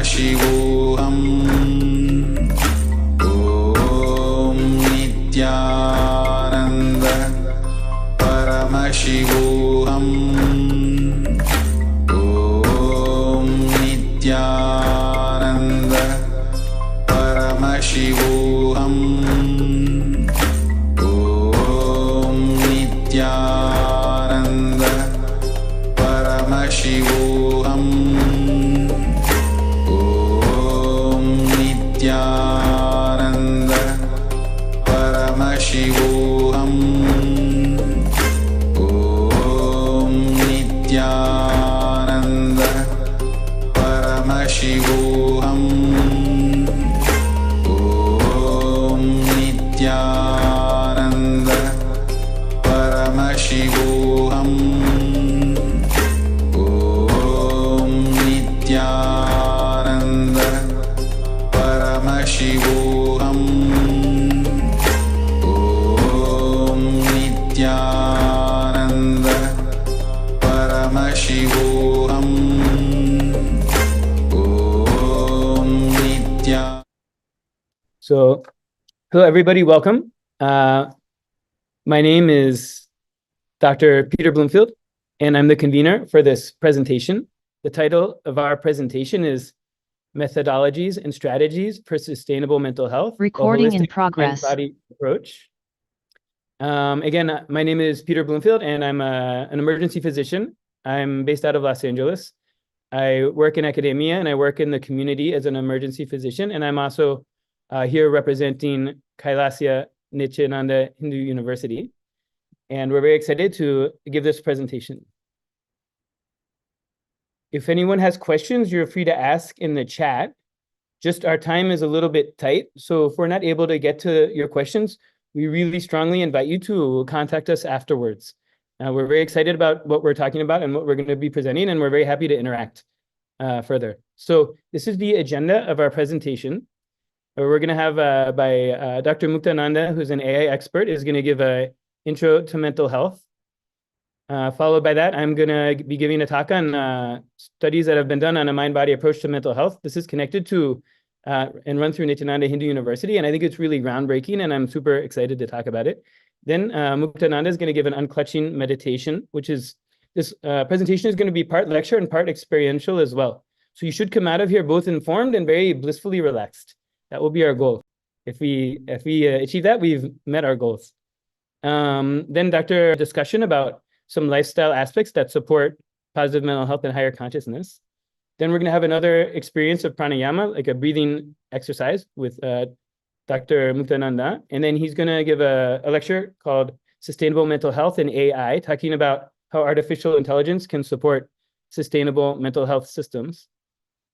Paramashivoham. Om Nityananda Paramashivoham. Om Nityananda Paramashivoham. Om Nityananda Paramashivoham. Om Nityananda Paramashivoham. Om Nityananda Paramashivoham. Om Nityananda Paramashivoham. Om Nityananda Paramashivoham. Om Nityananda Paramashivoham. Om Nitya. So, hello everybody, welcome. My name is Dr. Peter Bloomfield, and I'm the convener for this presentation. The title of our presentation is Methodologies and Strategies for Sustainable Mental Health. a Recording in holistic progress. Mind-Body Approach. Again, my name is Peter Bloomfield, and I'm an emergency physician. I'm based out of Los Angeles. I work in academia, and I work in the community as an emergency physician, and I'm also here representing KAILASA Nityananda Hindu University. And we're very excited to give this presentation. If anyone has questions, you're free to ask in the chat. Just our time is a little bit tight, so if we're not able to get to your questions, we really strongly invite you to contact us afterwards. We're very excited about what we're talking about and what we're going to be presenting, and we're very happy to interact further. So this is the agenda of our presentation. We're going to have Dr. Muktananda, who's an AI expert, is going to give an intro to mental health. Followed by that, I'm going to be giving a talk on studies that have been done on a mind-body approach to mental health. This is connected to and run through Nityananda Hindu University, and I think it's really groundbreaking, and I'm super excited to talk about it. Then Muktananda is going to give an unclutching meditation, which is, this presentation is going to be part lecture and part experiential as well. So you should come out of here both informed and very blissfully relaxed. That will be our goal. If we achieve that, we've met our goals. Then Dr. discussion about some lifestyle aspects that support positive mental health and higher consciousness. Then we're going to have another experience of pranayama, like a breathing exercise with Dr. Muktananda. And then he's going to give a lecture called Sustainable Mental Health and AI, talking about how artificial intelligence can support sustainable mental health systems.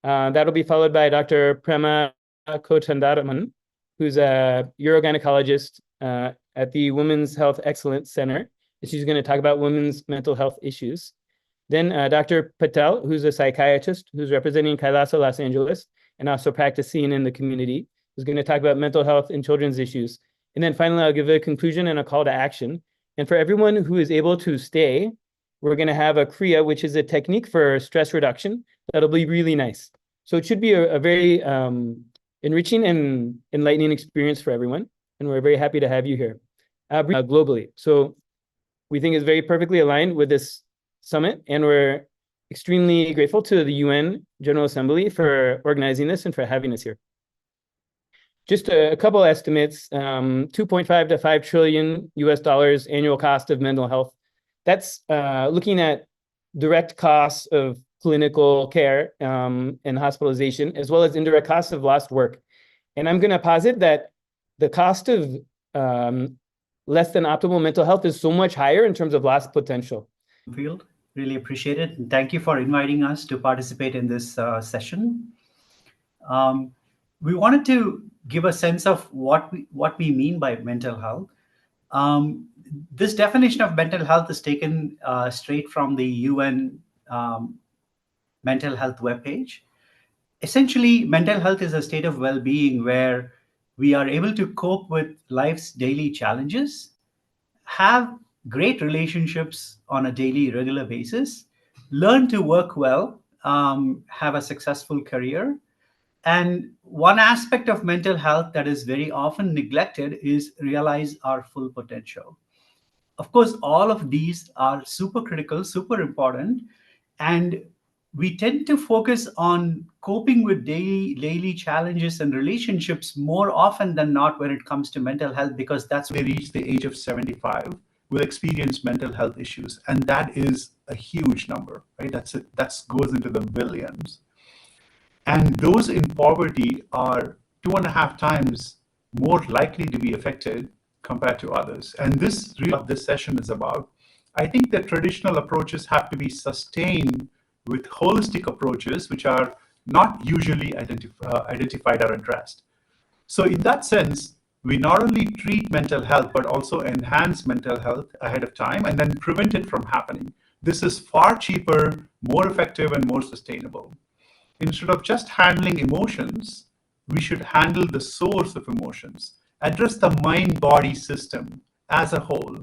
That'll be followed by Dr. Prema Kothandaraman, who's a urogynecologist at the Women's Health Excellence Center. She's going to talk about women's mental health issues. Then Dr. Patel, who's a psychiatrist who's representing KAILASA Los Angeles and also practicing in the community, is going to talk about mental health and children's issues. And then finally, I'll give a conclusion and a call to action. And for everyone who is able to stay, we're going to have a kriya, which is a technique for stress reduction. That'll be really nice. So it should be a very enriching and enlightening experience for everyone. And we're very happy to have you here globally. So we think it's very perfectly aligned with this summit, and we're extremely grateful to the UN General Assembly for organizing this and for having us here. Just a couple estimates, 2.5 to 5 trillion US dollars annual cost of mental health. That's looking at direct costs of clinical care and hospitalization, as well as indirect costs of lost work. And I'm going to posit that the cost of less than optimal mental health is so much higher in terms of lost potential. Field, really appreciate it. And thank you for inviting us to participate in this session. We wanted to give a sense of what we mean by mental health. This definition of mental health is taken straight from the UN mental health webpage. Essentially, mental health is a state of well-being where we are able to cope with life's daily challenges, have great relationships on a daily, regular basis, learn to work well, have a successful career, And one aspect of mental health that is very often neglected is realize our full potential. Of course, all of these are super critical, super important, and we tend to focus on coping with daily challenges and relationships more often than not when it comes to mental health, because that's when they reach the age of 75 will experience mental health issues, and that is a huge number, right? That goes into the billions. And those in poverty are 2.5 times more likely to be affected compared to others. And this really what this session is about. I think that traditional approaches have to be sustained with holistic approaches, which are not usually identified or addressed. So in that sense, we not only treat mental health, but also enhance mental health ahead of time and then prevent it from happening. This is far cheaper, more effective, and more sustainable. Instead of just handling emotions, we should handle the source of emotions, address the mind-body system as a whole.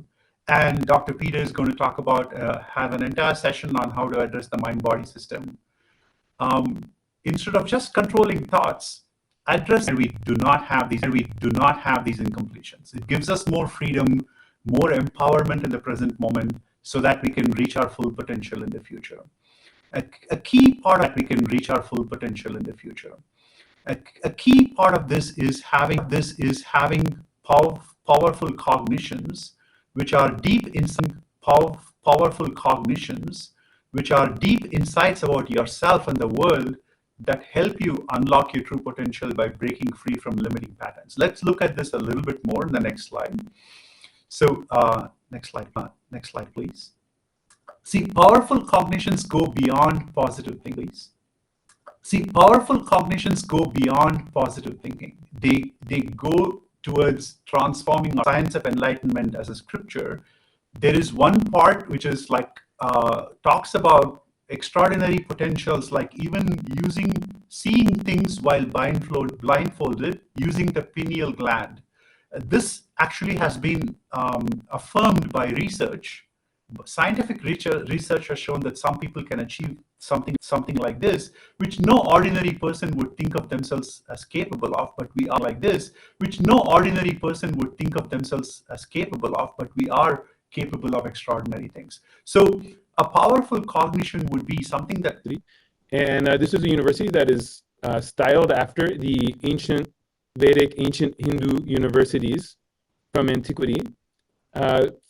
And Dr. Peter is going to talk about, have an entire session on how to address the mind-body system. Instead of just controlling thoughts, address where we do not have these incompletions. It gives us more freedom, more empowerment in the present moment so that we can reach our full potential in the future. A key part of that we can reach our full potential in the future. A key part of this is having powerful cognitions, which are deep insights about yourself and the world that help you unlock your true potential by breaking free from limiting patterns. Let's look at this a little bit more in the next slide. So next slide, please. See, powerful cognitions go beyond positive thinking. They go towards transforming our science of enlightenment as a scripture. There is one part which is like talks about extraordinary potentials, like even seeing things while blindfolded using the pineal gland. This actually has been affirmed by research. Scientific research has shown that some people can achieve something like this, which no ordinary person would think of themselves as capable of, but we are capable of extraordinary things. So a powerful cognition would be something that... And this is a university that is styled after the ancient Vedic, ancient Hindu universities from antiquity.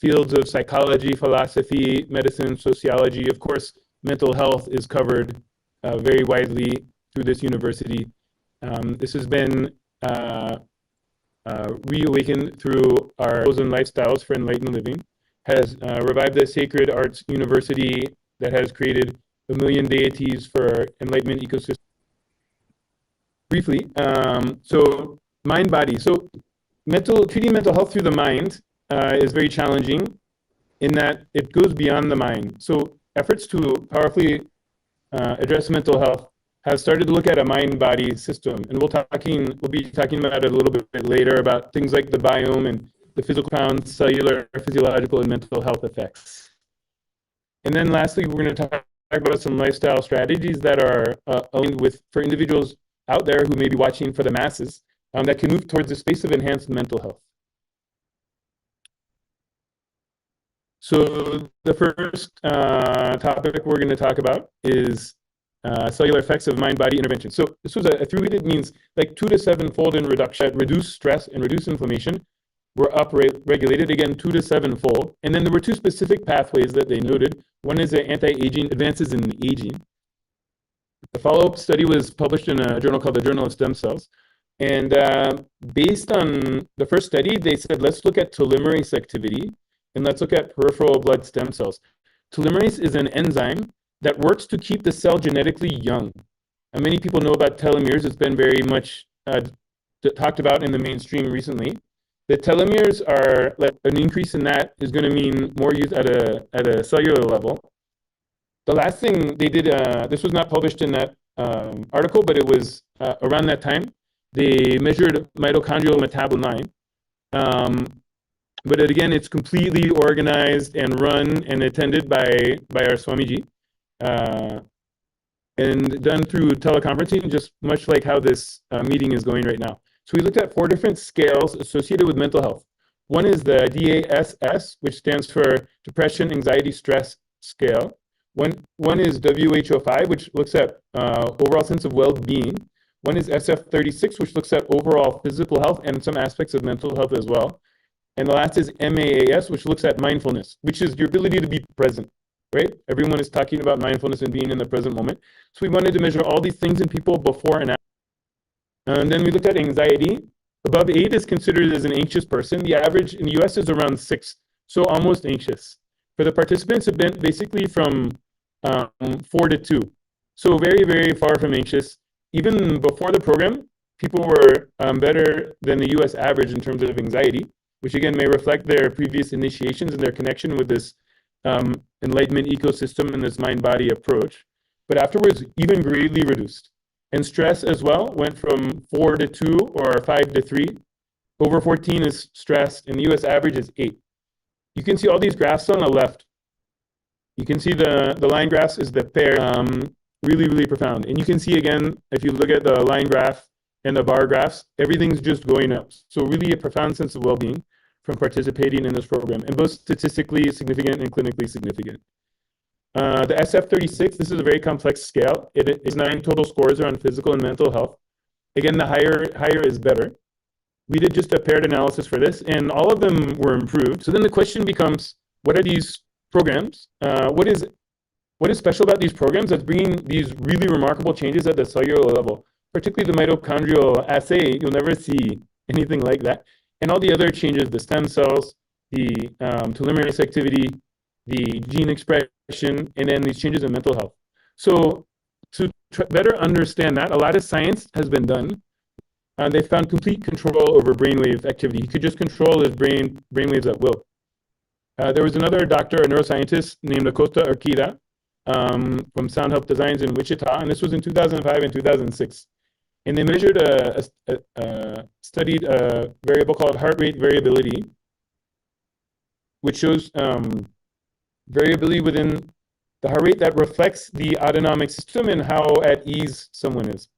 Fields of psychology, philosophy, medicine, sociology. Of course, mental health is covered very widely through this university. This has been reawakened through our chosen lifestyles for enlightened living, has revived the sacred arts university that has created 1 million deities for enlightenment ecosystem. Briefly, so mind-body. So treating mental health through the mind is very challenging in that it goes beyond the mind. So efforts to powerfully address mental health have started to look at a mind-body system, and we'll be talking about it a little bit later about things like the biome and the physical, profound, cellular, physiological, and mental health effects. And then lastly, we're going to talk about some lifestyle strategies that are aligned for individuals out there who may be watching for the masses that can move towards a space of enhanced mental health. So the first topic we're going to talk about is cellular effects of mind-body intervention. So this was a three-week, it means like 2 to 7-fold in reduction, reduce stress and reduce inflammation. Were upregulated, again, 2 to 7-fold. And then there were 2 specific pathways that they noted. One is the anti-aging, advances in aging. The follow-up study was published in a journal called the Journal of Stem Cells. And based on the first study, they said, let's look at telomerase activity. And let's look at peripheral blood stem cells. Telomerase is an enzyme that works to keep the cell genetically young. And many people know about telomeres. It's been very much talked about in the mainstream recently. The telomeres are, like, an increase in that is going to mean more use at a cellular level. The last thing they did, this was not published in that article, but it was around that time. They measured mitochondrial metabolite. But again, it's completely organized and run and attended by our Swamiji. and done through teleconferencing, just much like how this meeting is going right now. So we looked at 4 different scales associated with mental health. One is the DASS, which stands for Depression, Anxiety, Stress Scale. One is WHO5, which looks at overall sense of well-being. One is SF36, which looks at overall physical health and some aspects of mental health as well. And the last is MAAS, which looks at mindfulness, which is your ability to be present, right? Everyone is talking about mindfulness and being in the present moment. So we wanted to measure all these things in people before and after. And then we looked at anxiety. Above 8 is considered as an anxious person. The average in the US is around 6, so almost anxious. For the participants, it went basically from 4 to 2. So very, very far from anxious. Even before the program, people were better than the US average in terms of anxiety, which again may reflect their previous initiations and their connection with this enlightenment ecosystem and this mind-body approach. But afterwards, even greatly reduced. And stress as well went from 4 to 2 or 5 to 3. Over 14 is stressed, and the US average is 8. You can see all these graphs on the left. You can see the line graphs is the pair, really, really profound. And you can see again, if you look at the line graph and the bar graphs, everything's just going up. So really a profound sense of well-being from participating in this program, and both statistically significant and clinically significant. The SF36, this is a very complex scale. It is 9 total scores around physical and mental health. Again, the higher is better. We did just a paired analysis for this, and all of them were improved. So then the question becomes, what are these programs? What is special about these programs that's bringing these really remarkable changes at the cellular level? Particularly the mitochondrial assay, you'll never see anything like that. And all the other changes, the stem cells, the telomerase activity, the gene expression, and then these changes in mental health. So to better understand that, a lot of science has been done. They found complete control over brainwave activity. He could just control his brainwaves at will. There was another doctor, a neuroscientist named Acosta Urquida from Sound Health Designs in Wichita, and this was in 2005 and 2006. And they measured studied a variable called heart rate variability, which shows variability within the heart rate that reflects the autonomic system and how at ease someone is.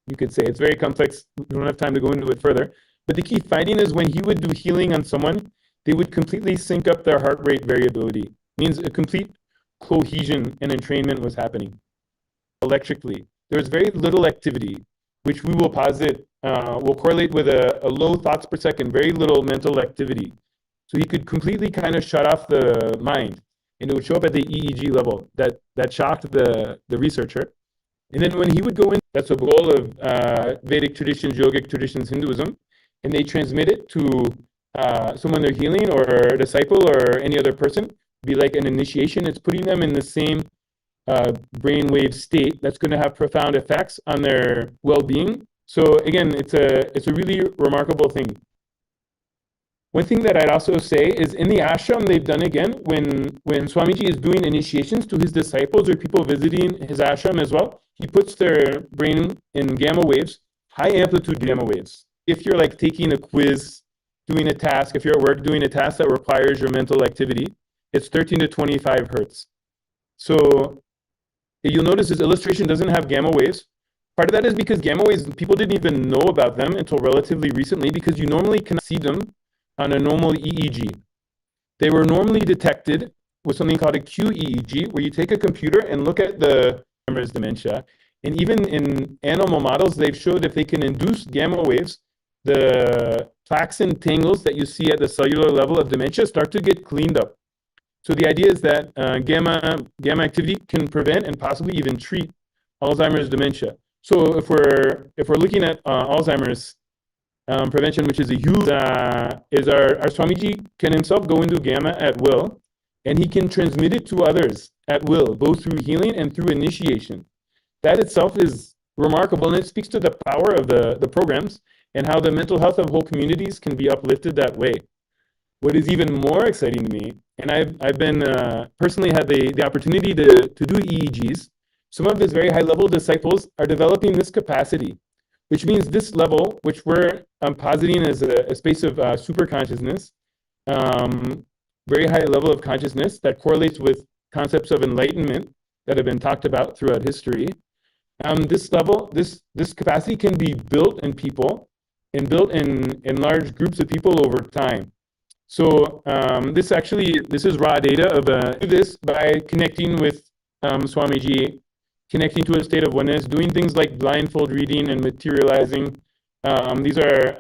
You could say it's very complex. We don't have time to go into it further. But the key finding is when he would do healing on someone, they would completely sync up their heart rate variability. Means a complete cohesion and entrainment was happening electrically. There was very little activity, which we will posit will correlate with a low thoughts per second, very little mental activity. So he could completely kind of shut off the mind, and it would show up at the EEG level. That shocked the researcher. And then when he would go in, that's a goal of Vedic traditions, yogic traditions, Hinduism, and they transmit it to someone they're healing or a disciple or any other person, be like an initiation. It's putting them in the same brainwave state that's going to have profound effects on their well-being. So again, it's a really remarkable thing. One thing that I'd also say is in the ashram, they've done again, when Swamiji is doing initiations to his disciples or people visiting his ashram as well, he puts their brain in gamma waves, high amplitude gamma waves. If you're like taking a quiz, doing a task, if you're at work doing a task that requires your mental activity, it's 13 to 25 hertz. So you'll notice this illustration doesn't have gamma waves. Part of that is because gamma waves, people didn't even know about them until relatively recently, because you normally cannot see them on a normal EEG. They were normally detected with something called a QEEG, where you take a computer and look at the Alzheimer's dementia. And even in animal models, they've showed if they can induce gamma waves, the plaques and tangles that you see at the cellular level of dementia start to get cleaned up. So the idea is that gamma activity can prevent and possibly even treat Alzheimer's dementia. So if we're looking at Alzheimer's prevention, which is a huge, is our Swamiji can himself go into gamma at will, and he can transmit it to others at will, both through healing and through initiation. That itself is remarkable, and it speaks to the power of the programs and how the mental health of whole communities can be uplifted that way. What is even more exciting to me, and I've been personally had the opportunity to do EEGs, some of his very high-level disciples are developing this capacity, which means this level, which we're positing as a space of super consciousness, very high level of consciousness that correlates with concepts of enlightenment, that have been talked about throughout history. This level, this capacity can be built in people and built in large groups of people over time. So this is raw data of this by connecting with Swamiji, connecting to a state of oneness, doing things like blindfold reading and materializing. These are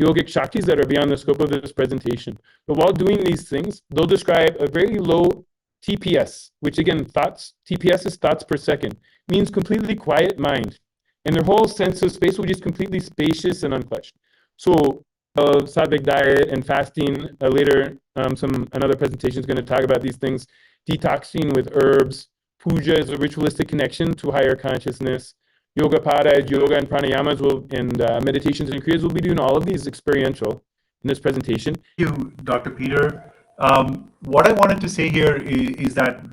yogic shaktis that are beyond the scope of this presentation. But while doing these things, they'll describe a very low TPS, which again, TPS is thoughts per second, means completely quiet mind. And their whole sense of space will be just completely spacious and unclutched. So sattvic diet and fasting, later another presentation is going to talk about these things, detoxing with herbs. Puja is a ritualistic connection to higher consciousness. Yoga pada, yoga and pranayamas and meditations and kriyas will be doing all of these experiential in this presentation. Thank you, Dr. Peter. What I wanted to say here is that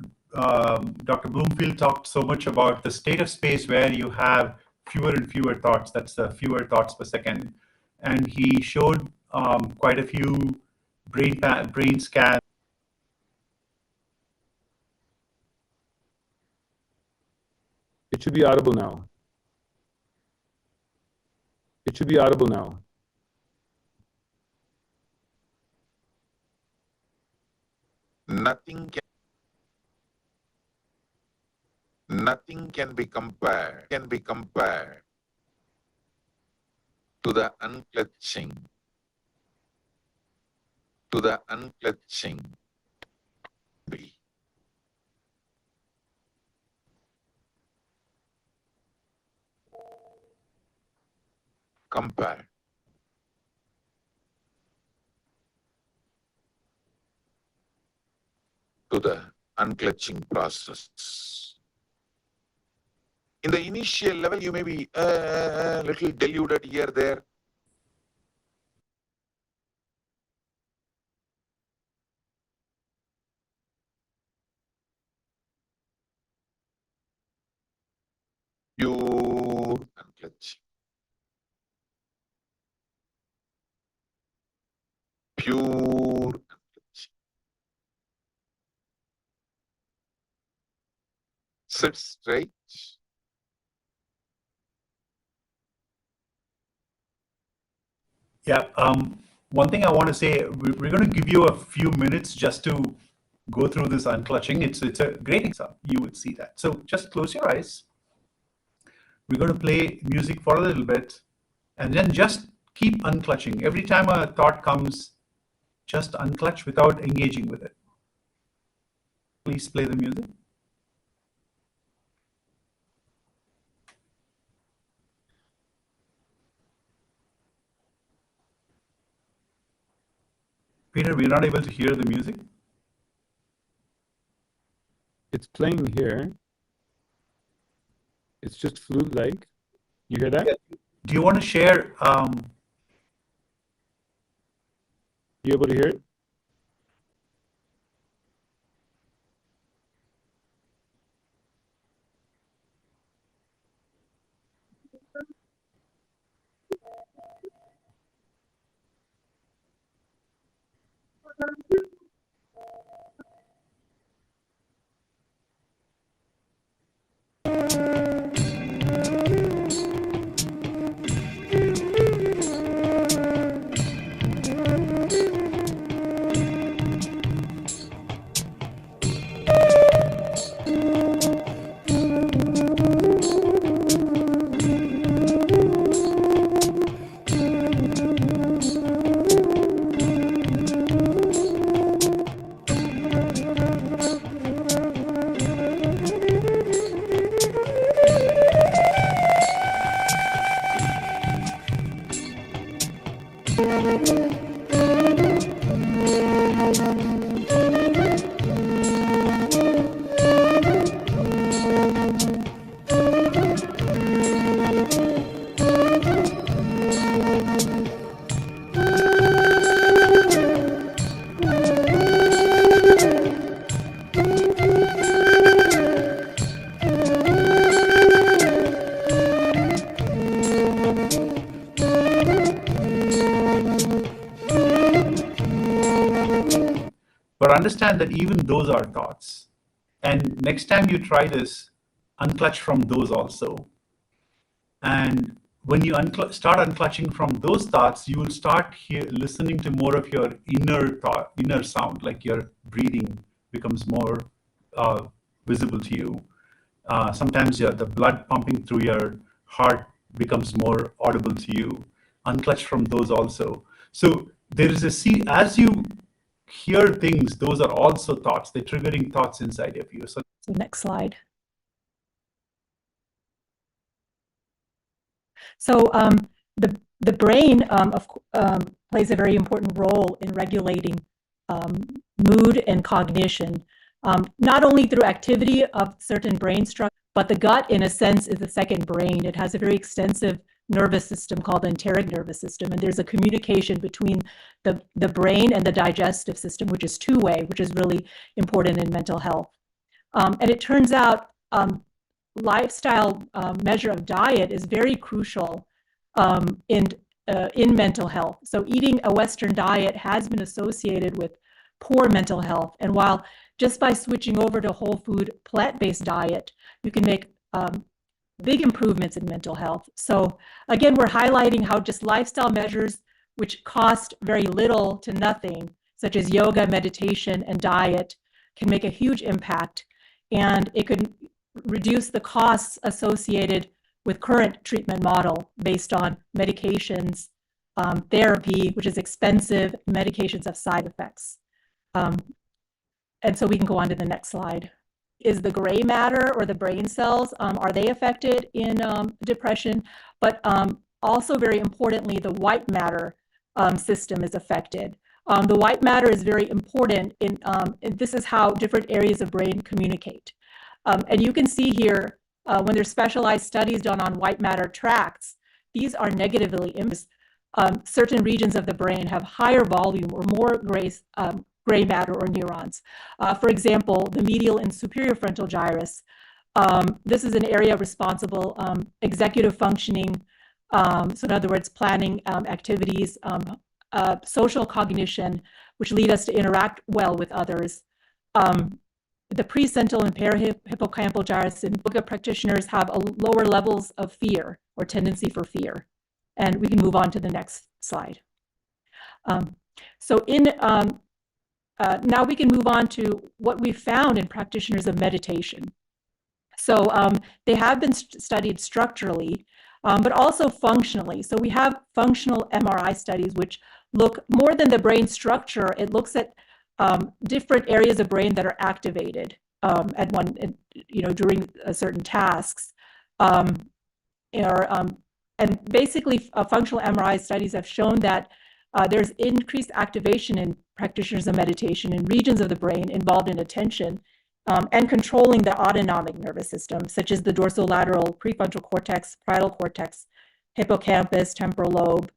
Dr. Bloomfield talked so much about the state of space where you have fewer and fewer thoughts. That's the fewer thoughts per second. And he showed quite a few brain scans. It should be audible now. It should be audible now. Nothing can be compared to the unclutching compare to the unclutching process. In the initial level, you may be a little deluded here, there. Pure unclutching. Pure unclutching. Sit straight. Yeah, one thing I want to say, we're going to give you a few minutes just to go through this unclutching. It's a great example. You would see that. So just close your eyes. We're going to play music for a little bit, and then just keep unclutching. Every time a thought comes, just unclutch without engaging with it. Please play the music. Peter, we're not able to hear the music. It's playing here. It's just flute-like. You hear that? Yeah. Do you want to share? You able to hear it? But understand that even those are thoughts. And next time you try this, unclutch from those also. And when you start unclutching from those thoughts, you will start listening to more of your inner sound, like your breathing becomes more visible to you. Sometimes the blood pumping through your heart becomes more audible to you. Unclutch from those also. So there is as you hear things, those are also thoughts. They're triggering thoughts inside of you. So next slide. So the brain plays a very important role in regulating mood and cognition, not only through activity of certain brain structures, but the gut, in a sense, is the second brain. It has a very extensive nervous system called the enteric nervous system, and there's a communication between the brain and the digestive system, which is two-way, which is really important in mental health. And it turns out lifestyle measure of diet is very crucial in mental health. So eating a Western diet has been associated with poor mental health. And while just by switching over to whole food, plant-based diet, you can make big improvements in mental health. So again, we're highlighting how just lifestyle measures which cost very little to nothing, such as yoga, meditation, and diet, can make a huge impact. And it could reduce the costs associated with current treatment model based on medications, therapy, which is expensive, medications have side effects. And so we can go on to the next slide. Is the gray matter or the brain cells, are they affected in depression? But also very importantly, the white matter system is affected. The white matter is very important in, this is how different areas of brain communicate. And you can see here, when there's specialized studies done on white matter tracts, these are negatively impacted. Certain regions of the brain have higher volume or more gray matter or neurons. For example, the medial and superior frontal gyrus. This is an area responsible, executive functioning, so in other words, planning activities, social cognition, which lead us to interact well with others. The precentral and parahippocampal gyrus in yoga practitioners have lower levels of fear or tendency for fear. And we can move on to the next slide. So now we can move on to what we found in practitioners of meditation. So they have been studied structurally, but also functionally. So we have functional MRI studies which look more than the brain structure. It looks at different areas of brain that are activated during certain tasks. And basically, functional MRI studies have shown that there's increased activation in practitioners of meditation in regions of the brain involved in attention and controlling the autonomic nervous system, such as the dorsolateral prefrontal cortex, parietal cortex, hippocampus, temporal lobe,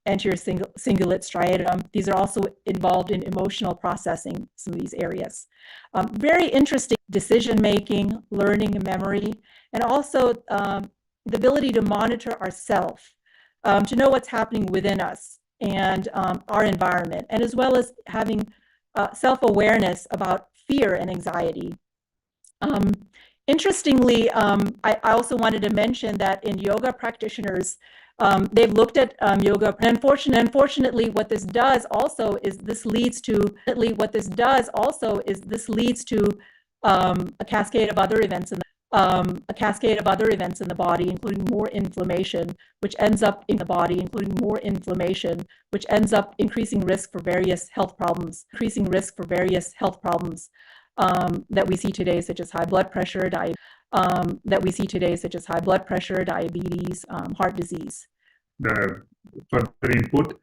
anterior cingulate striatum. These are also involved in emotional processing, some of these areas. Very interesting decision-making, learning, and memory, and also the ability to monitor ourself, to know what's happening within us and our environment, and as well as having self-awareness about fear and anxiety. Interestingly, I also wanted to mention that in yoga practitioners, they've looked at yoga, and unfortunately, what this does also is this leads to a cascade of other events in the body, including more inflammation, which ends up in the body, which ends up increasing risk for various health problems, that we see today, such as high blood pressure, diabetes, heart disease. The further input.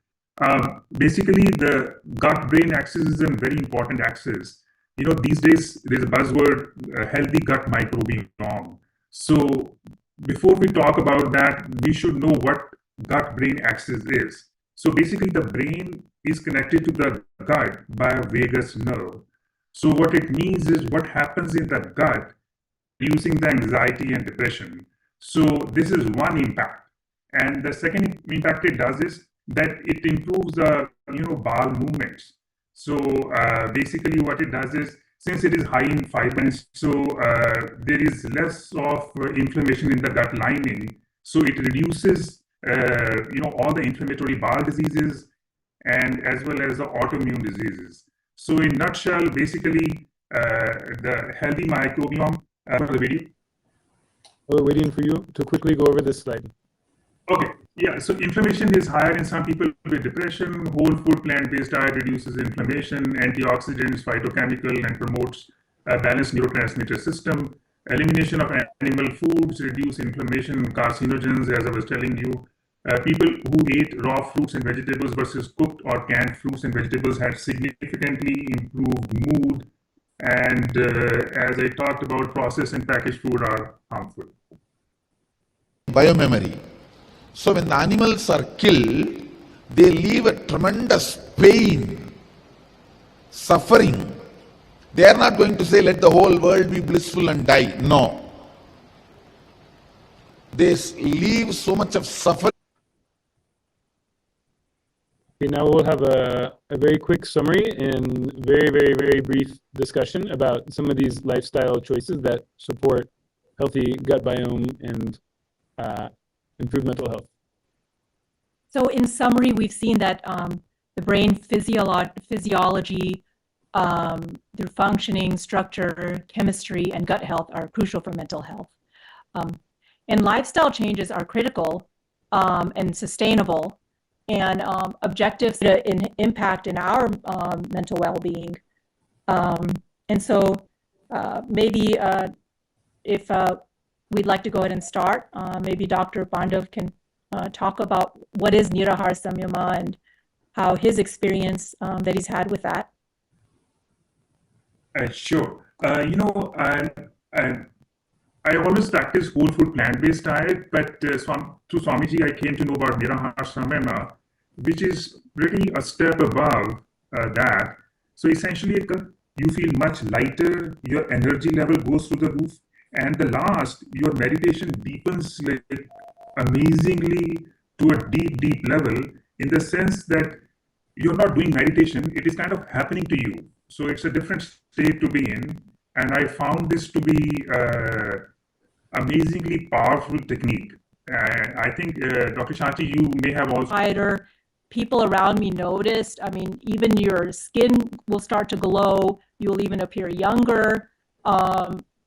Basically, the gut-brain axis is a very important axis. These days, there's a buzzword, healthy gut microbiome. So before we talk about that, we should know what gut-brain axis is. So basically, the brain is connected to the gut by a vagus nerve. So what it means is what happens in the gut, reducing the anxiety and depression. So this is one impact. And the second impact it does is that it improves the bowel movements. So basically what it does is since it is high in fibers, so there is less of inflammation in the gut lining. So it reduces, all the inflammatory bowel diseases and as well as the autoimmune diseases. So in nutshell, basically, the healthy microbiome for the video. We're waiting for you to quickly go over this slide. Okay, yeah, so inflammation is higher in some people with depression. Whole food plant-based diet reduces inflammation, antioxidants, phytochemical, and promotes a balanced neurotransmitter system. Elimination of animal foods reduce inflammation, carcinogens, as I was telling you. People who ate raw fruits and vegetables versus cooked or canned fruits and vegetables had significantly improved mood. And as I talked about, processed and packaged food are harmful. Biomemory. So when the animals are killed, they leave a tremendous pain, suffering. They are not going to say, let the whole world be blissful and die. No. They leave so much of suffering. Okay, now we'll have a very quick summary and very, very, very brief discussion about some of these lifestyle choices that support healthy gut biome and improve mental health. So in summary, we've seen that the brain physiology through functioning, structure, chemistry, and gut health are crucial for mental health. And lifestyle changes are critical and sustainable, and objectives to impact in our mental well-being. And so maybe if we'd like to go ahead and start, maybe Dr. Bandav can talk about what is Nirahara Samyama and how his experience that he's had with that. Sure. I always practice whole food plant-based diet, but through Swamiji, I came to know about Nirahara Samyama, which is really a step above that. So essentially, you feel much lighter, your energy level goes through the roof, and the last, your meditation deepens like amazingly to a deep, deep level, in the sense that you're not doing meditation, it is kind of happening to you. So it's a different state to be in. And I found this to be amazingly powerful technique. I think, Dr. Shanti, you may have also... People around me noticed, I mean, even your skin will start to glow. You'll even appear younger.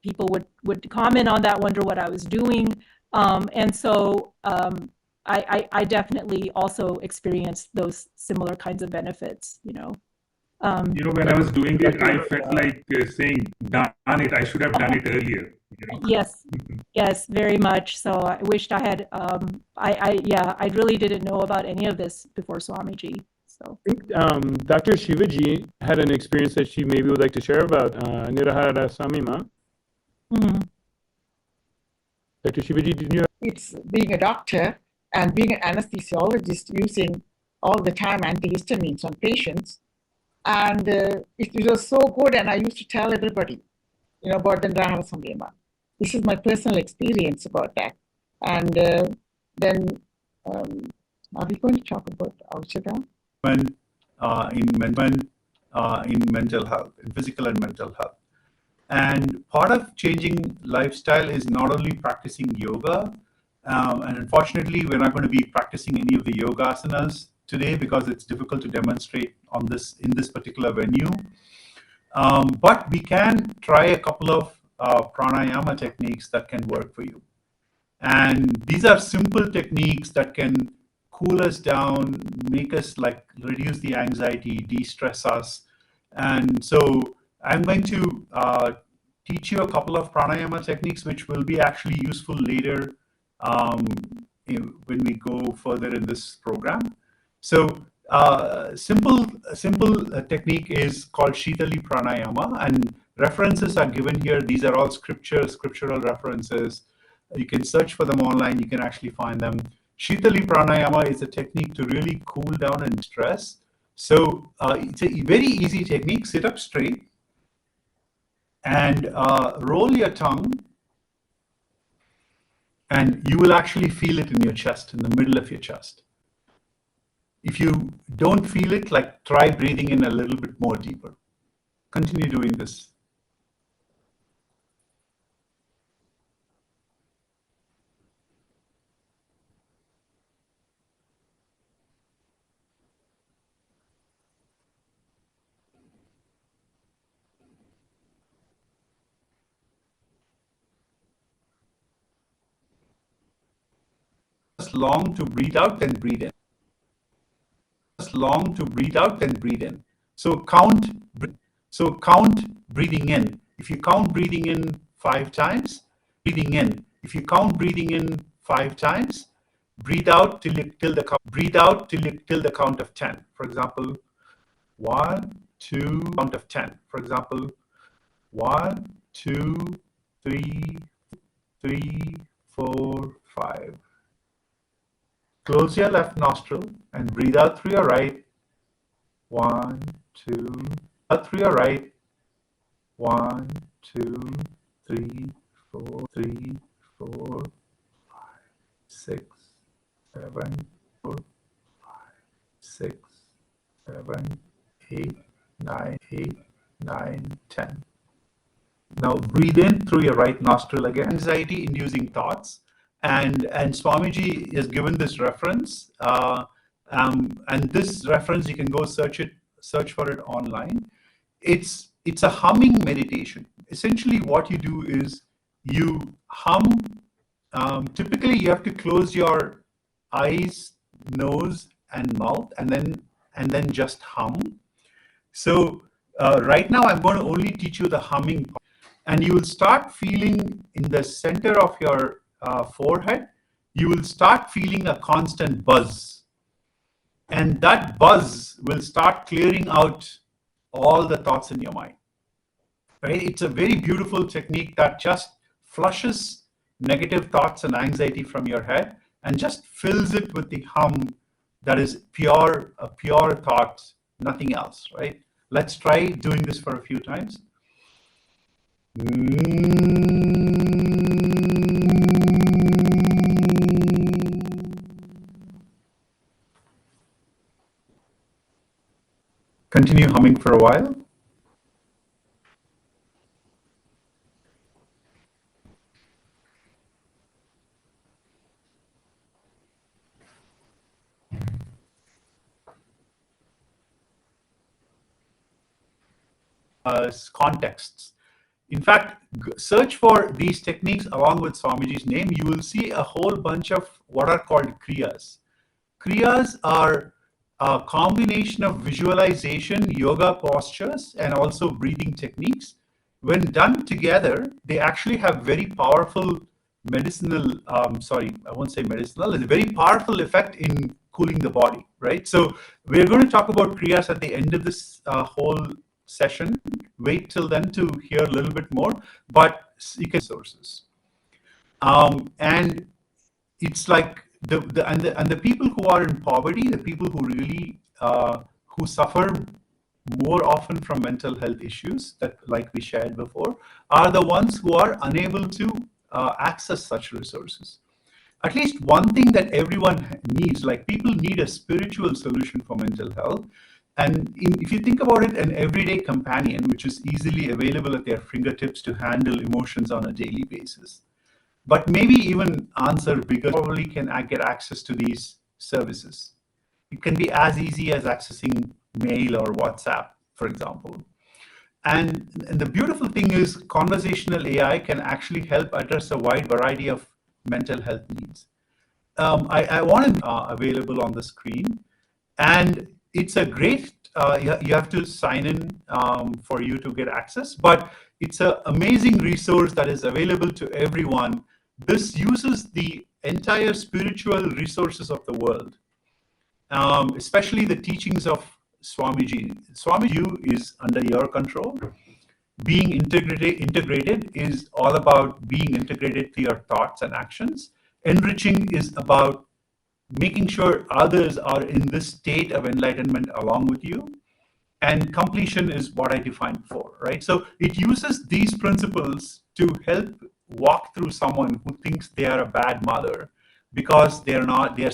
People would comment on that, wonder what I was doing. And so I definitely also experienced those similar kinds of benefits, when I was doing it, I felt like saying, darn it, I should have done it earlier. Yes, yes, very much. So I wished I had, I really didn't know about any of this before Swamiji. So I think Dr. Shivaji had an experience that she maybe would like to share about Nirahara Samyama. Mm-hmm. Dr. Shivaji, did you? It's being a doctor and being an anesthesiologist using all the time antihistamines on patients. And it was so good, and I used to tell everybody, about the Nirahara Samyama. This is my personal experience about that. And then, are we going to talk about Aushadha? In mental health, in physical and mental health. And part of changing lifestyle is not only practicing yoga, and unfortunately, we're not going to be practicing any of the yoga asanas today because it's difficult to demonstrate in this particular venue. But we can try a couple of pranayama techniques that can work for you. And these are simple techniques that can cool us down, make us reduce the anxiety, de-stress us. And so I'm going to teach you a couple of pranayama techniques, which will be actually useful later when we go further in this program. So simple technique is called Shitali Pranayama, and references are given here. These are all scriptural references. You can search for them online. You can actually find them. Shitali Pranayama is a technique to really cool down and stress. So it's a very easy technique. Sit up straight and roll your tongue, and you will actually feel it in your chest, in the middle of your chest. If you don't feel it, try breathing in a little bit more deeper. Continue doing this long to breathe out, then breathe in. Long to breathe out, then breathe in. So count breathing in. If you count breathing in 5 times, breathing in. If you count breathing in 5 times, breathe out till the count of 10. For example, 1, 2, count of 10. For example, 1, 2, 3, 4, 5. Close your left nostril and breathe out through your right. 1, 2, out through your right. 1, 2, 3, 4, 5, 6, 7, 4, 5, 6, 7, 8, 9, 10. Now breathe in through your right nostril again. Anxiety-inducing thoughts. And Swamiji has given this reference, and this reference you can go search for it online. It's a humming meditation. Essentially, what you do is you hum. Typically, you have to close your eyes, nose, and mouth, and then just hum. So right now, I'm going to only teach you the humming part, and you will start feeling in the center of your forehead, you will start feeling a constant buzz. And that buzz will start clearing out all the thoughts in your mind. Right? It's a very beautiful technique that just flushes negative thoughts and anxiety from your head and just fills it with the hum that is pure thought, nothing else, right? Let's try doing this for a few times. Continue humming for a while. Contexts. In fact, search for these techniques along with Swamiji's name. You will see a whole bunch of what are called kriyas. Kriyas are a combination of visualization, yoga postures, and also breathing techniques. When done together, they actually have very powerful medicinal, sorry, I won't say medicinal, it's a very powerful effect in cooling the body, right? So we're going to talk about kriyas at the end of this whole session. Wait till then to hear a little bit more, but you can sources. And it's like the people who are in poverty, the people who really who suffer more often from mental health issues, that like we shared before, are the ones who are unable to access such resources. At least one thing that everyone needs, like people need a spiritual solution for mental health. And if you think about it, an everyday companion, which is easily available at their fingertips to handle emotions on a daily basis. But maybe even answer bigger, probably can get access to these services. It can be as easy as accessing mail or WhatsApp, for example. And the beautiful thing is conversational AI can actually help address a wide variety of mental health needs. I want it available on the screen. And it's a great, you have to sign in for you to get access, but it's an amazing resource that is available to everyone. This uses the entire spiritual resources of the world, especially the teachings of Swamiji. Swamiji is under your control. Being integrated is all about being integrated to your thoughts and actions. Enriching is about making sure others are in this state of enlightenment along with you. And completion is what I defined before, right? So it uses these principles to help walk through someone who thinks they are a bad mother because they're not, they're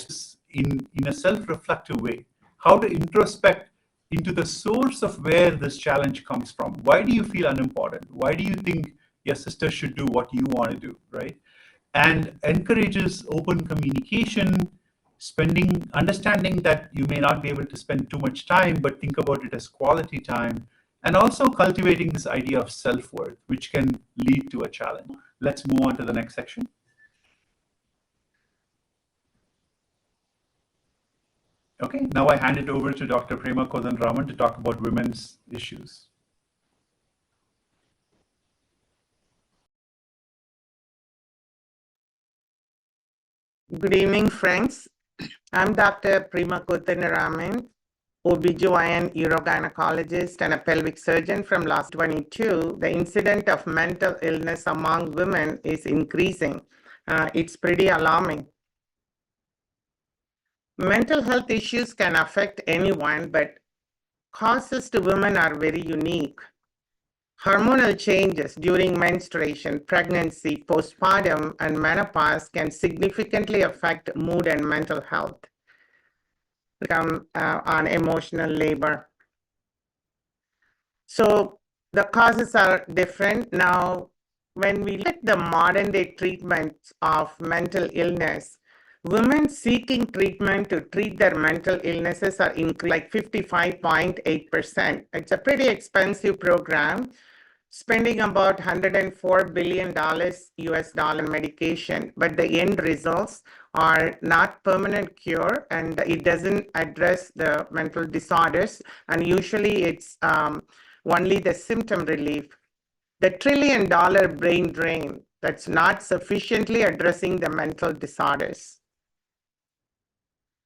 in a self-reflective way. How to introspect into the source of where this challenge comes from. Why do you feel unimportant? Why do you think your sister should do what you want to do, right? And encourages open communication, understanding that you may not be able to spend too much time, but think about it as quality time, and also cultivating this idea of self-worth, which can lead to a challenge. Let's move on to the next section. Okay, now I hand it over to Dr. Prema Kodanraman to talk about women's issues. Good evening, friends. I'm Dr. Prema Kodanraman, OBGYN urogynecologist and a pelvic surgeon from last 22. The incidence of mental illness among women is increasing. It's pretty alarming. Mental health issues can affect anyone, but causes to women are very unique. Hormonal changes during menstruation, pregnancy, postpartum, and menopause can significantly affect mood and mental health. On emotional labor. So the causes are different. Now, when we look at the modern day treatments of mental illness, women seeking treatment to treat their mental illnesses are increasing like 55.8%. It's a pretty expensive program, spending about $104 billion US dollar medication, but the end results are not permanent cure, and it doesn't address the mental disorders, and usually it's only the symptom relief. The $1 trillion brain drain, that's not sufficiently addressing the mental disorders.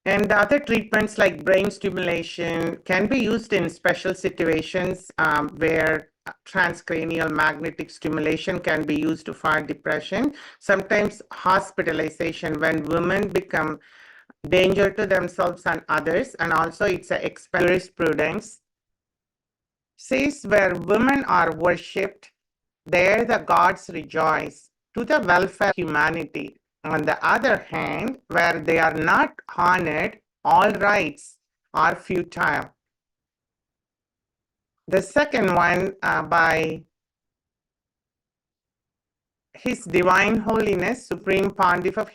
And other treatments like brain stimulation can be used in special situations where transcranial magnetic stimulation can be used to fight depression. Sometimes hospitalization when women become danger to themselves and others, and also it's a jurisprudence says where women are worshipped, there the gods rejoice to the welfare of humanity. On the other hand, where they are not honored, all rights are futile. The second one by His Divine Holiness, Supreme Pontiff of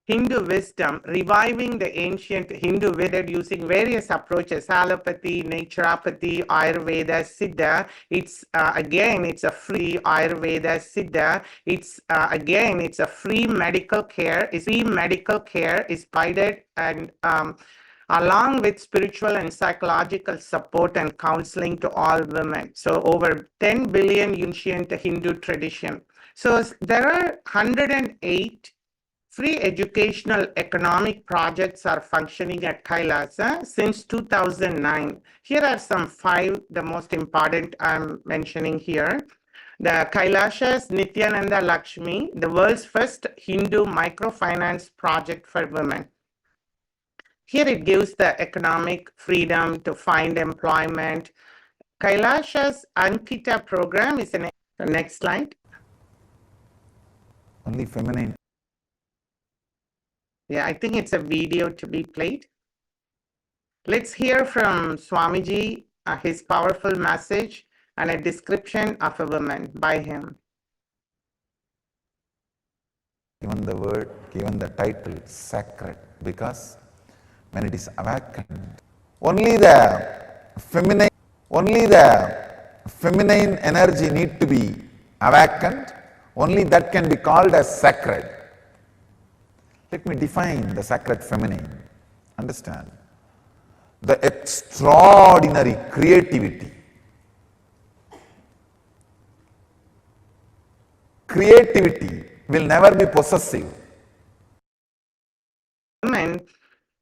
Hindu Wisdom, reviving the ancient Hindu wisdom using various approaches, allopathy, naturopathy, Ayurveda, Siddha. It's again, it's a free Ayurveda, Siddha. It's again, it's a free medical care. Free medical care is provided and along with spiritual and psychological support and counseling to all women. So over 10 billion ancient Hindu tradition. So there are 108 free educational economic projects are functioning at KAILASA since 2009. Here are some 5, the most important I'm mentioning here. The KAILASA's Nityananda Lakshmi, the world's first Hindu microfinance project for women. Here it gives the economic freedom to find employment. KAILASA's Ankita program is the next slide. Only feminine. Yeah, I think it's a video to be played. Let's hear from Swamiji, his powerful message and a description of a woman by him. Given the word, given the title, sacred, because when it is awakened, only the feminine energy need to be awakened, only that can be called as sacred. Let me define the sacred feminine. Understand? The extraordinary creativity. Creativity will never be possessive. Women,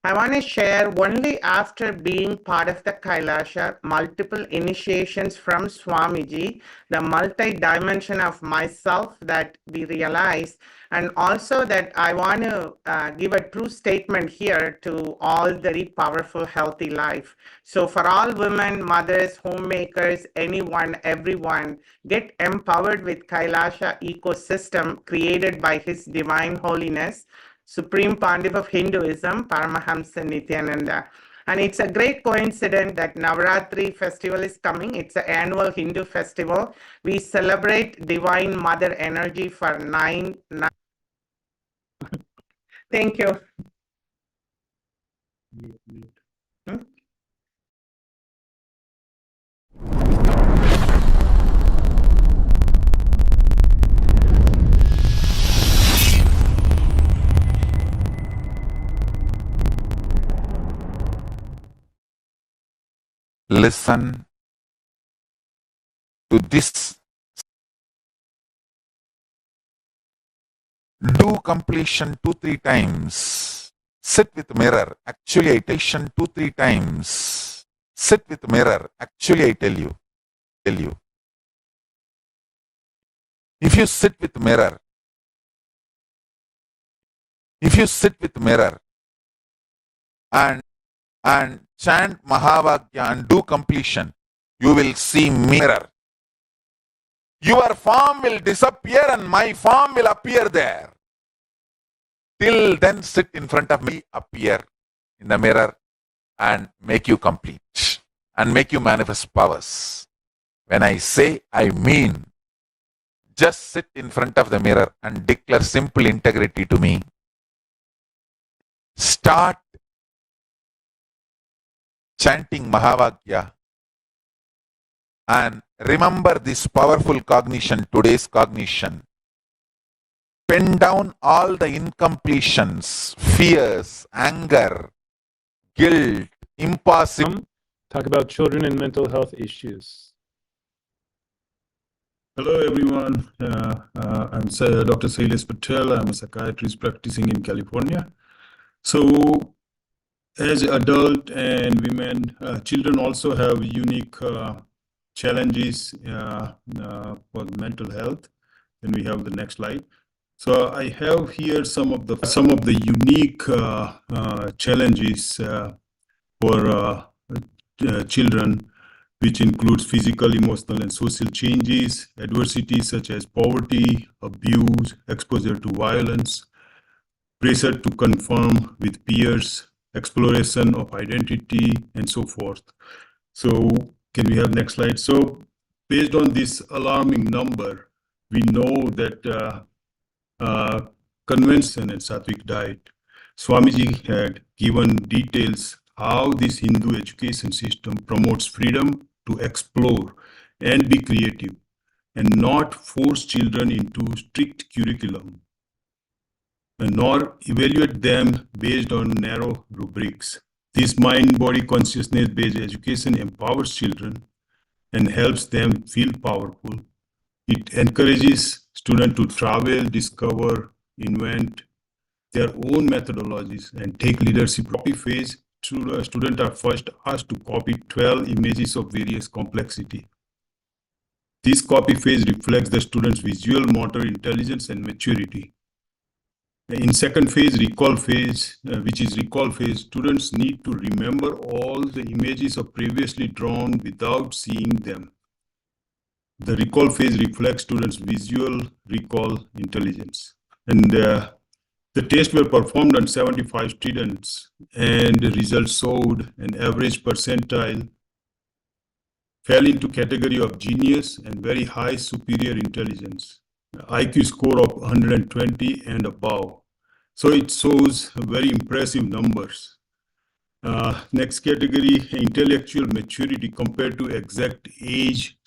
I want to share only after being part of the KAILASA, multiple initiations from Swamiji, the multi-dimension of myself that we realize, and also that I want to give a true statement here to all the very powerful, healthy life. So for all women, mothers, homemakers, anyone, everyone, get empowered with KAILASA ecosystem created by His Divine Holiness, Supreme Pontiff of Hinduism, Paramahamsa Nityananda. And it's a great coincidence that Navaratri festival is coming. It's an annual Hindu festival. We celebrate Divine Mother energy for 9. Thank you. listen to this. Do completion 2-3 times. Sit with mirror. Actually, I tell you 2-3 times. Sit with mirror. Actually, I tell you. If you sit with mirror, and chant Mahavakya and do completion, you will see mirror. Your form will disappear and my form will appear there. Till then, sit in front of me, appear in the mirror and make you complete and make you manifest powers. When I say, I mean. Just sit in front of the mirror and declare simple integrity to me. Start chanting Mahavakya and remember this powerful cognition, today's cognition. Pen down all the incompletions, fears, anger, guilt, impossibility. Talk about children and mental health issues. Hello, everyone. I'm Dr. Sailesh Patel. I'm a psychiatrist practicing in California. So, as adult and women, children also have unique challenges for mental health. And we have the next slide. So, I have here some of the unique challenges for children, which includes physical, emotional, and social changes, adversities such as poverty, abuse, exposure to violence, pressure to conform with peers, exploration of identity, and so forth. So, can we have next slide? So, based on this alarming number, we know that convention and Sattvic diet, Swamiji had given details how this Hindu education system promotes freedom to explore and be creative and not force children into strict curriculum, and nor evaluate them based on narrow rubrics. This mind-body consciousness-based education empowers children and helps them feel powerful. It encourages students to travel, discover, invent their own methodologies, and take leadership. Copy phase, students are first asked to copy 12 images of various complexity. This copy phase reflects the student's visual motor intelligence and maturity. In second phase, recall phase, which is recall phase, students need to remember all the images of previously drawn without seeing them. The recall phase reflects students' visual recall intelligence. And the tests were performed on 75 students, and the results showed an average percentile fell into category of genius and very high superior intelligence, IQ score of 120 and above. So it shows very impressive numbers. Next category, intellectual maturity compared to exact age.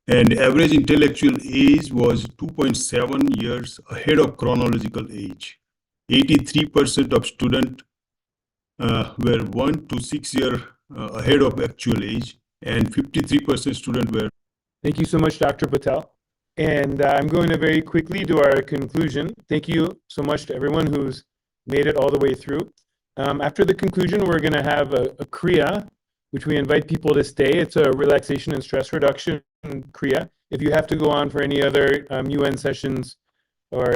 And average intellectual age was 2.7 years ahead of chronological age. 83% of students were 1 to 6 years ahead of actual age, and 53% students were. Thank you so much, Dr. Patel. And I'm going to very quickly do our conclusion. Thank you so much to everyone who's made it all the way through. After the conclusion, we're going to have a kriya, which we invite people to stay. It's a relaxation and stress reduction kriya. If you have to go on for any other UN sessions or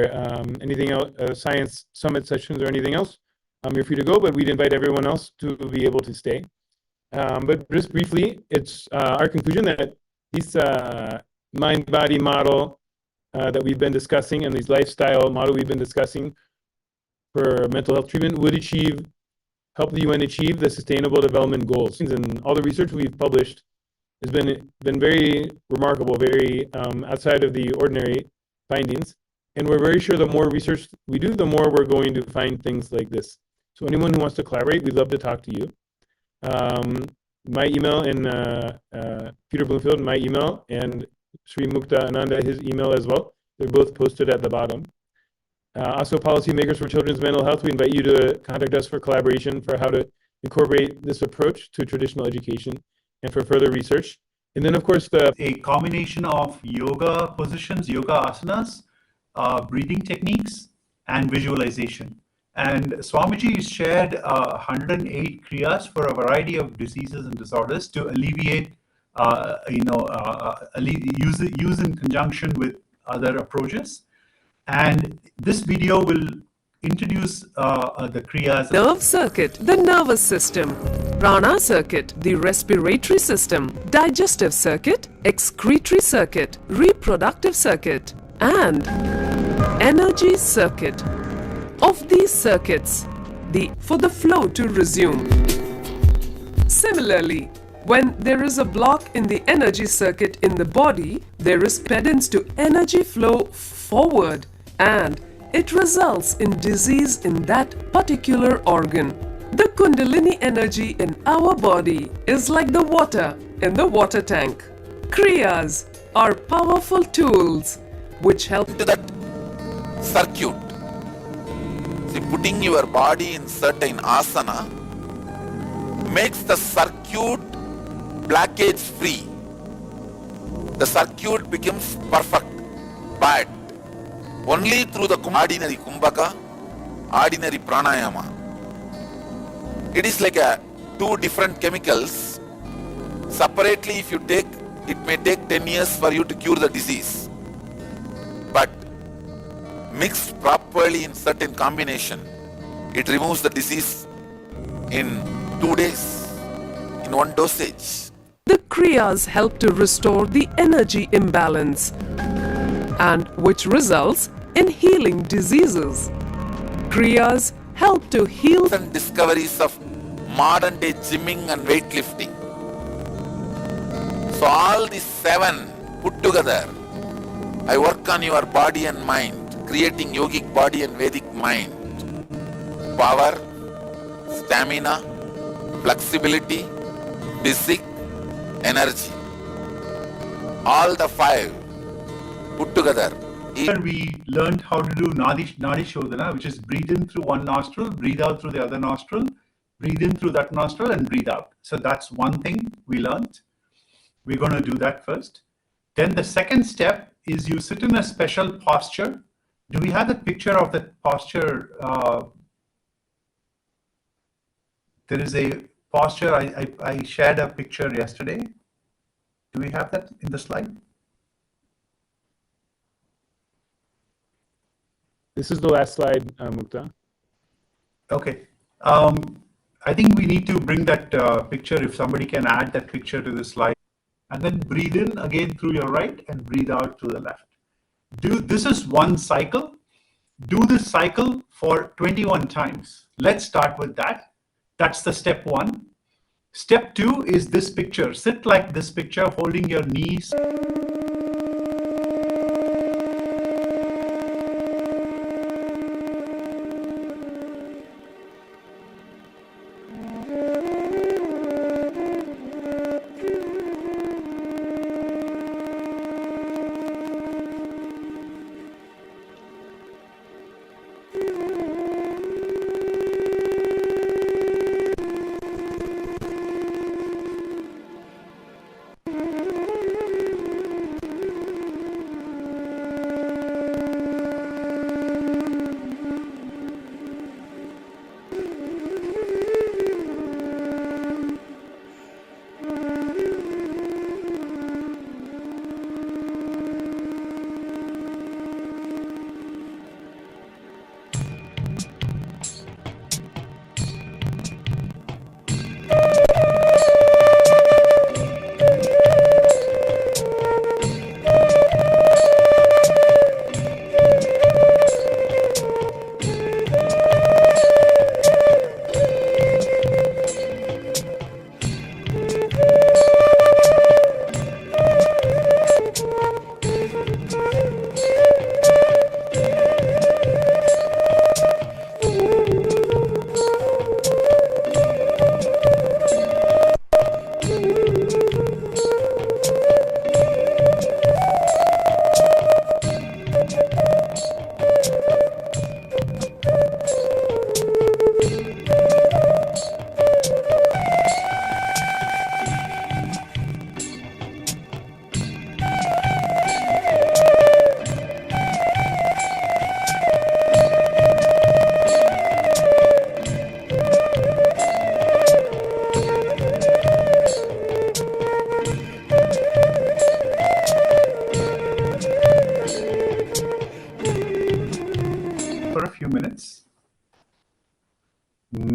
anything else, Science Summit sessions or anything else, you're free to go, but we'd invite everyone else to be able to stay. But just briefly, it's our conclusion that this mind-body model that we've been discussing and these lifestyle model we've been discussing for mental health treatment would help the UN achieve the Sustainable Development Goals. And all the research we've published has been very remarkable, very outside of the ordinary findings. And we're very sure the more research we do, the more we're going to find things like this. So anyone who wants to collaborate, we'd love to talk to you. My email and Peter Bloomfield, my email, and Sri Mukta Ananda, his email as well. They're both posted at the bottom. Also, policymakers for children's mental health, we invite you to contact us for collaboration for how to incorporate this approach to traditional education and for further research. And then, of course, a combination of yoga positions, yoga asanas, breathing techniques, and visualization. And Swamiji shared 108 kriyas for a variety of diseases and disorders to alleviate, use in conjunction with other approaches. And this video will introduce the kriyas. Nerve circuit, the nervous system. Prana circuit, the respiratory system. Digestive circuit, excretory circuit, reproductive circuit, and energy circuit. Of these circuits, for the flow to resume. Similarly, when there is a block in the energy circuit in the body, there is impedance to energy flow forward, and it results in disease in that particular organ. The Kundalini energy in our body is like the water in the water tank. Kriyas are powerful tools which help to that circuit. See, putting your body in certain asana makes the circuit blockage free. The circuit becomes perfect, but only through the ordinary kumbhaka, ordinary pranayama. It is like two different chemicals. Separately, if you take, it may take 10 years for you to cure the disease. But mixed properly in certain combination, it removes the disease in 2 days, in one dosage. The kriyas help to restore the energy imbalance, and which results in healing diseases. Kriyas help to heal and discoveries of modern day gymming and weightlifting. So all these 7 put together, I work on your body and mind, creating yogic body and Vedic mind. Power, stamina, flexibility, physique, energy. All the 5 put together. We learned how to do Nadi Shodhana, which is breathe in through one nostril, breathe out through the other nostril, breathe in through that nostril and breathe out. So that's one thing we learned. We're going to do that first. Then the second step is you sit in a special posture. Do we have the picture of that posture? There is a posture. I shared a picture yesterday. Do we have that in the slide? This is the last slide, Mukta. Okay. I think we need to bring that picture, if somebody can add that picture to the slide. And then breathe in again through your right and breathe out through the left. This is one cycle. Do this cycle for 21 times. Let's start with that. That's the step 1. Step 2 is this picture. Sit like this picture, holding your knees. You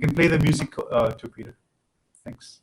can play the music too, Peter. Thanks.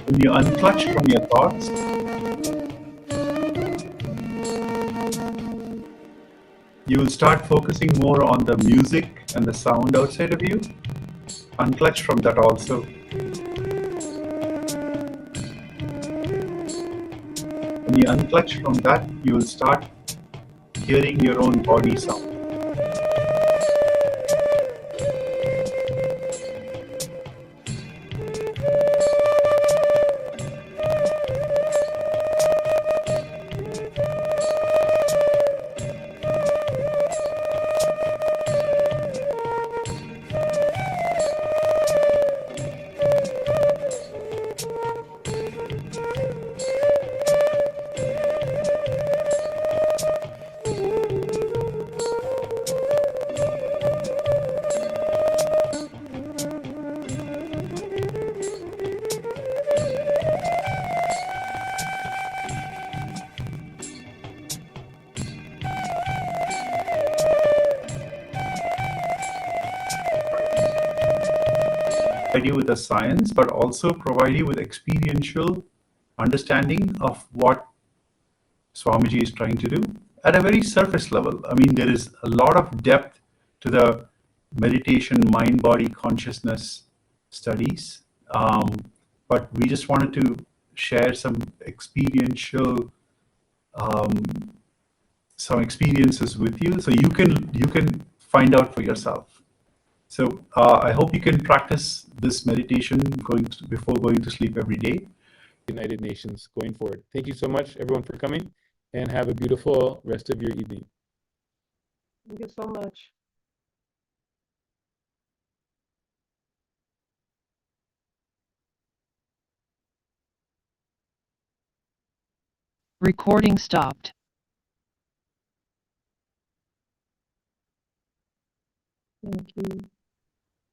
When you unclutch from your thoughts, you will start focusing more on the music and the sound outside of you. Unclutch from that also. When you unclutch from that, you will start hearing your own body sound. Provide you with the science, but also provide you with experiential understanding of what Swamiji is trying to do at a very surface level. I mean, there is a lot of depth to the meditation, mind, body, consciousness studies. But we just wanted to share some experiential, some experiences with you, so you can find out for yourself. So I hope you can practice this meditation before going to sleep every day. United Nations going forward. Thank you so much, everyone, for coming, and have a beautiful rest of your evening. Thank you so much. Recording stopped. Thank you.